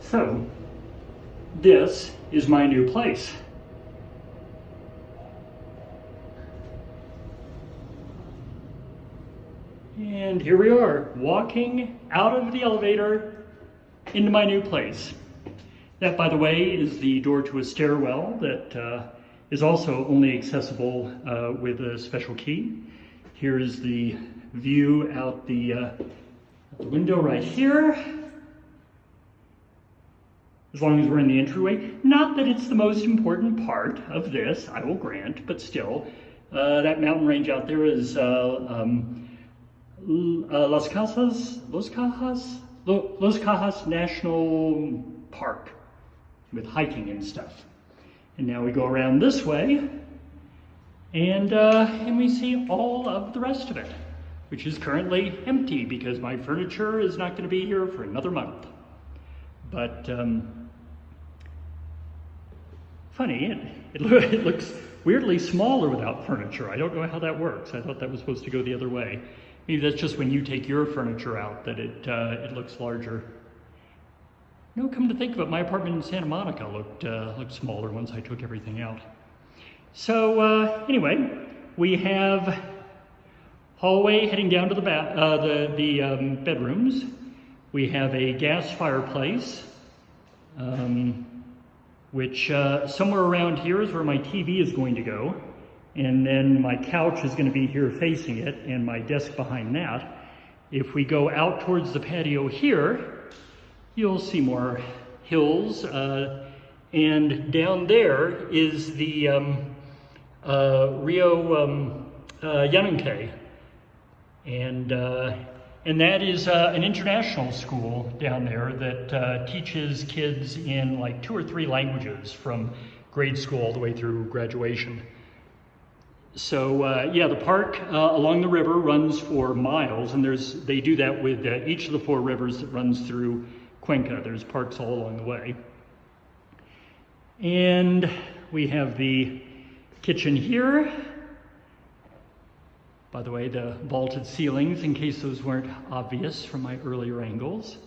So, this is my new place. And here we are, walking out of the elevator into my new place. That, by the way, is the door to a stairwell that is also only accessible with a special key. Here is the view out the window right here. As long as we're in the entryway. Not that it's the most important part of this, I will grant, but still. That mountain range out there is Los Cajas National Park with hiking and stuff. And now we go around this way and we see all of the rest of it, which is currently empty because my furniture is not going to be here for another month. But funny, it looks weirdly smaller without furniture. I don't know how that works. I thought that was supposed to go the other way. Maybe that's just when you take your furniture out that it looks larger. No, come to think of it, my apartment in Santa Monica looked smaller once I took everything out. So anyway, we have hallway heading down to the bedrooms. We have a gas fireplace, which somewhere around here is where my TV is going to go. And then my couch is going to be here facing it, and my desk behind that. If we go out towards the patio here, you'll see more hills. And down there is the Rio Yanunque. And that is an international school down there that teaches kids in like 2 or 3 languages from grade school all the way through graduation. So yeah, the park along the river runs for miles, and they do that with each of the 4 rivers that runs through Cuenca. There's parks all along the way. And we have the kitchen here. By the way, the vaulted ceilings, in case those weren't obvious from my earlier angles.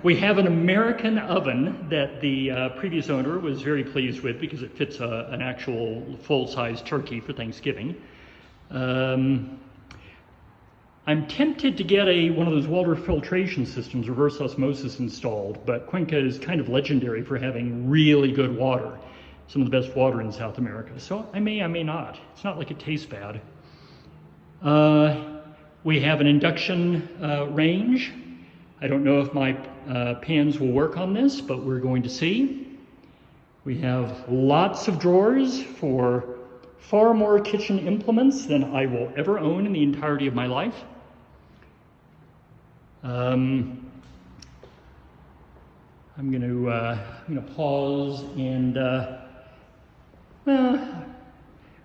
We have an American oven that the previous owner was very pleased with because it fits an actual full-size turkey for Thanksgiving. I'm tempted to get one of those water filtration systems, reverse osmosis, installed, but Cuenca is kind of legendary for having really good water. Some of the best water in South America. So I may not. It's not like it tastes bad. We have an induction range. I don't know if my pans will work on this, but we're going to see. We have lots of drawers for far more kitchen implements than I will ever own in the entirety of my life. I'm going to pause and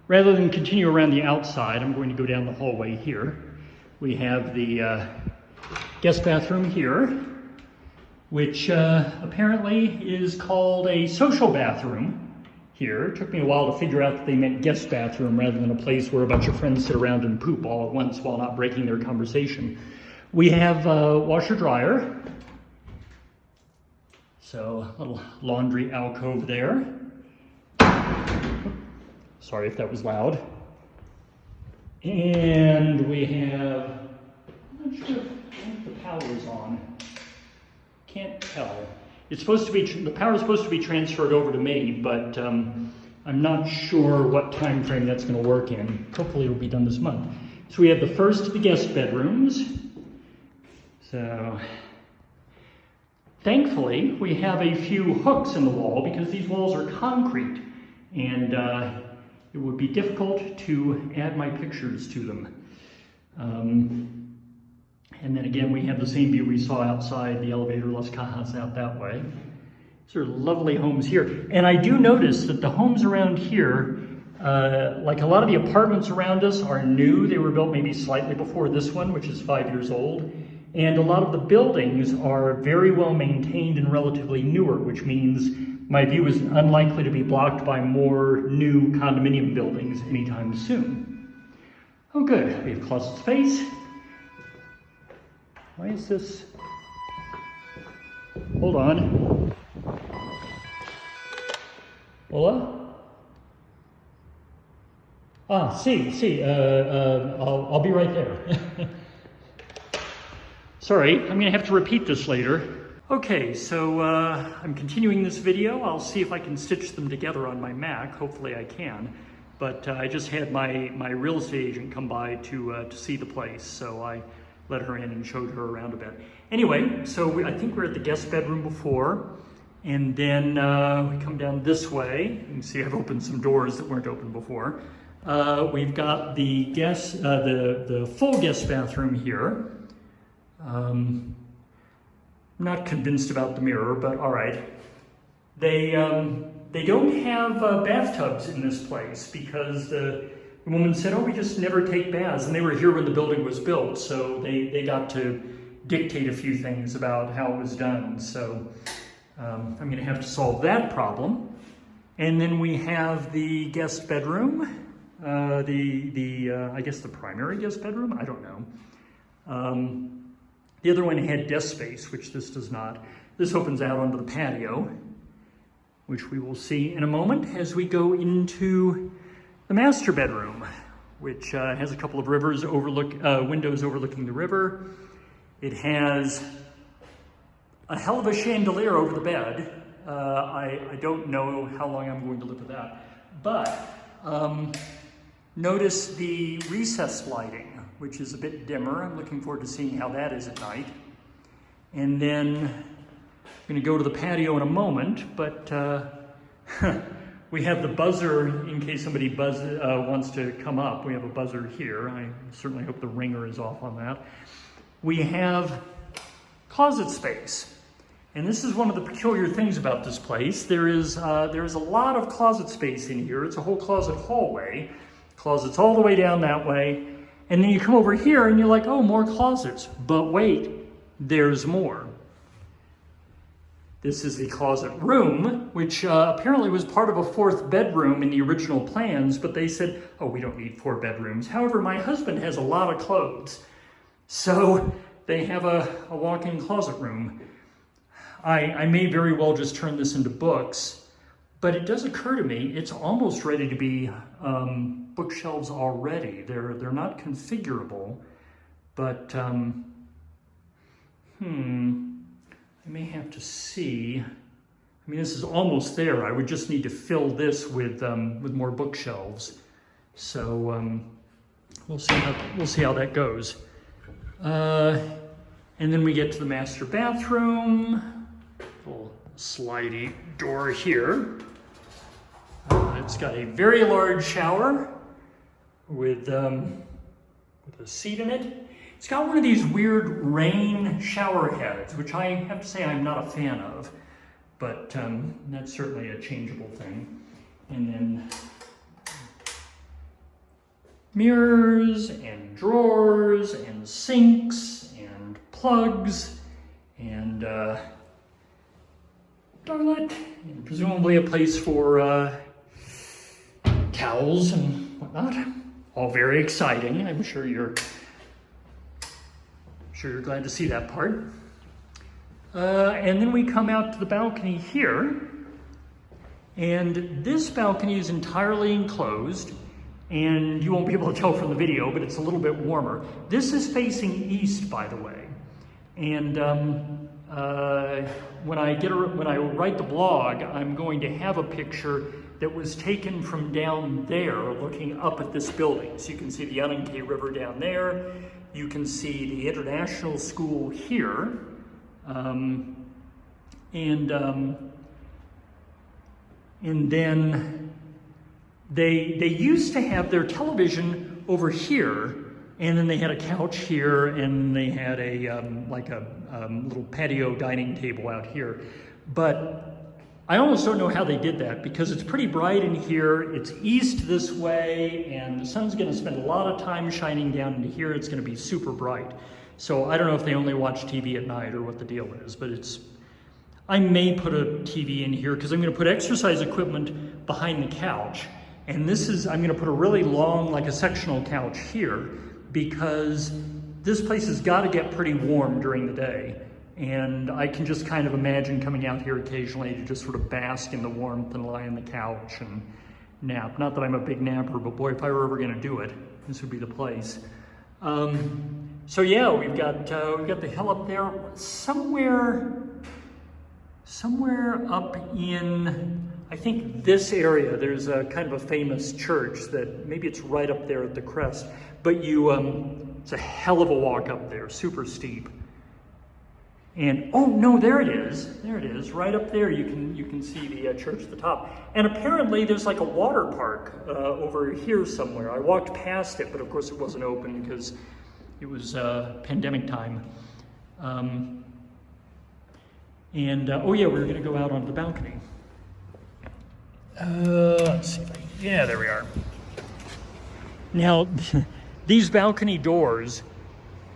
rather than continue around the outside, I'm going to go down the hallway here. We have the guest bathroom here, which apparently is called a social bathroom here. It took me a while to figure out that they meant guest bathroom rather than a place where a bunch of friends sit around and poop all at once while not breaking their conversation. We have a washer dryer. So a little laundry alcove there. Sorry if that was loud. And we have, I'm not sure if the power is on. Can't tell. It's supposed to be, the power is supposed to be transferred over to me, but I'm not sure what time frame that's going to work in. Hopefully it'll be done this month. So we have the first of the guest bedrooms. So thankfully we have a few hooks in the wall because these walls are concrete, and it would be difficult to add my pictures to them. And then again, we have the same view we saw outside the elevator, Las Cajas, out that way. These are lovely homes here. And I do notice that the homes around here, like a lot of the apartments around us, are new. They were built maybe slightly before this one, which is 5 years old. And a lot of the buildings are very well maintained and relatively newer, which means my view is unlikely to be blocked by more new condominium buildings anytime soon. Oh good, we have closet space. Why is this? Hold on. Hola? I'll be right there. Sorry, I'm gonna have to repeat this later. Okay, so I'm continuing this video. I'll see if I can stitch them together on my Mac. Hopefully I can. But I just had my real estate agent come by to see the place, so I let her in and showed her around a bit. Anyway, so I think we're at the guest bedroom before, and then we come down this way. You can see I've opened some doors that weren't open before. We've got the the full guest bathroom here. I'm not convinced about the mirror, but all right. They don't have bathtubs in this place because the woman said, oh, we just never take baths. And they were here when the building was built, so they got to dictate a few things about how it was done. So I'm going to have to solve that problem. And then we have the guest bedroom, I guess the primary guest bedroom, I don't know. The other one had desk space, which this does not. This opens out onto the patio, which we will see in a moment as we go into the master bedroom, which has a couple of windows overlooking the river. It has a hell of a chandelier over the bed. I don't know how long I'm going to live with that. But notice the recessed lighting, which is a bit dimmer. I'm looking forward to seeing how that is at night. And then I'm going to go to the patio in a moment, but we have the buzzer in case somebody wants to come up. We have a buzzer here. I certainly hope the ringer is off on that. We have closet space. And this is one of the peculiar things about this place. There is a lot of closet space in here. It's a whole closet hallway. Closets all the way down that way. And then you come over here and you're like, oh, more closets. But wait, there's more. This is the closet room, which apparently was part of a fourth bedroom in the original plans, but they said, oh, we don't need 4 bedrooms. However, my husband has a lot of clothes, so they have a walk-in closet room. I may very well just turn this into books, but it does occur to me, it's almost ready to be bookshelves already. They're not configurable, but I may have to see. I mean, this is almost there. I would just need to fill this with more bookshelves. So we'll see how that goes. And then we get to the master bathroom. Little slidey door here. It's got a very large shower with a seat in it. It's got one of these weird rain shower heads, which I have to say I'm not a fan of, but that's certainly a changeable thing. And then mirrors and drawers and sinks and plugs and toilet, and presumably a place for towels and whatnot. All very exciting. I'm sure you're glad to see that part. And then we come out to the balcony here, and this balcony is entirely enclosed, and you won't be able to tell from the video, but it's a little bit warmer. This is facing east, by the way. And when I write the blog, I'm going to have a picture that was taken from down there looking up at this building. So you can see the Uninke River down there. You can see the international school here. And then they used to have their television over here, and then they had a couch here, and they had a little patio dining table out here. But I almost don't know how they did that, because it's pretty bright in here. It's east this way, and the sun's going to spend a lot of time shining down into here. It's going to be super bright. So I don't know if they only watch TV at night or what the deal is, but I may put a TV in here because I'm going to put exercise equipment behind the couch. And I'm going to put a really long, like a sectional couch here, because this place has got to get pretty warm during the day. And I can just kind of imagine coming out here occasionally to just sort of bask in the warmth and lie on the couch and nap. Not that I'm a big napper, but boy, if I were ever going to do it, this would be the place. So yeah, we've got the hill up there, somewhere up in, I think this area. There's a kind of a famous church that maybe it's right up there at the crest, but it's a hell of a walk up there, super steep. And oh no, there it is, right up there. You can see the church at the top. And apparently there's like a water park over here somewhere. I walked past it, but of course it wasn't open because it was pandemic time. Oh yeah, we were gonna go out onto the balcony. Let's see if yeah, there we are. Now, these balcony doors,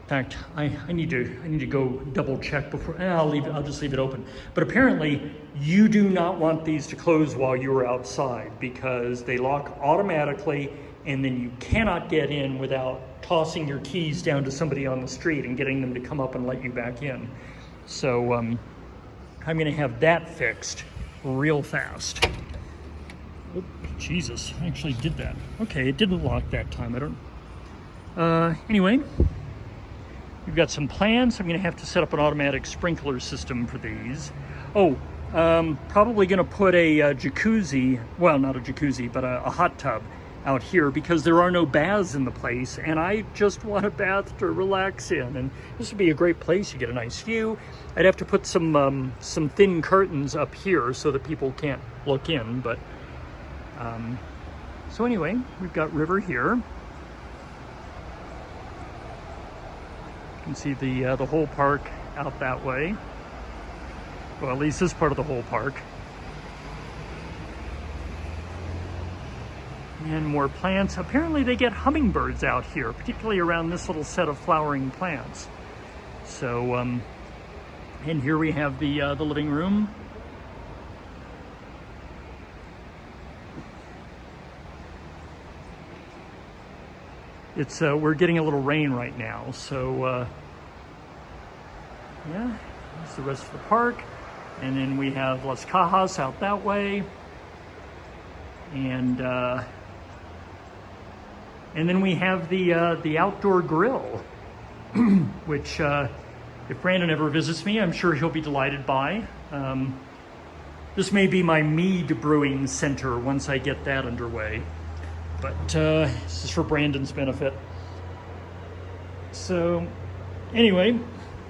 in fact, I need to go double check before. I'll just leave it open. But apparently, you do not want these to close while you are outside because they lock automatically, and then you cannot get in without tossing your keys down to somebody on the street and getting them to come up and let you back in. So I'm going to have that fixed real fast. Oh, Jesus, I actually did that. Okay, it didn't lock that time. I don't. Anyway. We've got some plants. I'm going to have to set up an automatic sprinkler system for these. Oh, probably going to put a jacuzzi, well, not a jacuzzi, but a hot tub out here because there are no baths in the place, and I just want a bath to relax in. And this would be a great place. You get a nice view. I'd have to put some thin curtains up here so that people can't look in. But so anyway, we've got river here. You can see the whole park out that way. Well, at least this part of the whole park. And more plants. Apparently they get hummingbirds out here, particularly around this little set of flowering plants. So, and here we have the living room. It's we're getting a little rain right now, so yeah, that's the rest of the park. And then we have Las Cajas out that way, and then we have the outdoor grill, which if Brandon ever visits me, I'm sure he'll be delighted by. This may be my mead brewing center once I get that underway. But this is for Brandon's benefit. So anyway,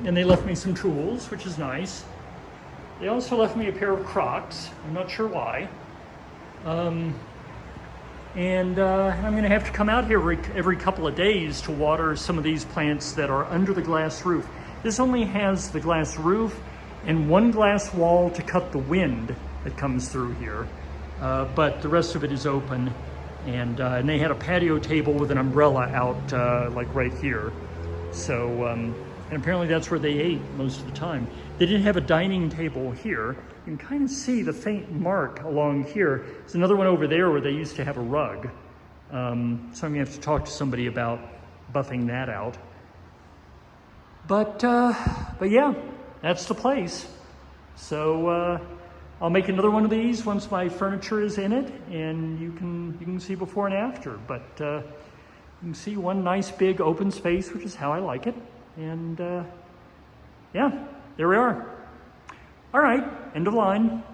and they left me some tools, which is nice. They also left me a pair of Crocs. I'm not sure why. And I'm going to have to come out here every couple of days to water some of these plants that are under the glass roof. This only has the glass roof and one glass wall to cut the wind that comes through here. But the rest of it is open. And they had a patio table with an umbrella out like right here. So, and apparently that's where they ate most of the time. They didn't have a dining table here. You can kind of see the faint mark along here. There's another one over there where they used to have a rug. So I'm gonna have to talk to somebody about buffing that out. But yeah, that's the place. So, I'll make another one of these once my furniture is in it, and you can see before and after. But you can see one nice big open space, which is how I like it. And yeah, there we are. All right, end of line.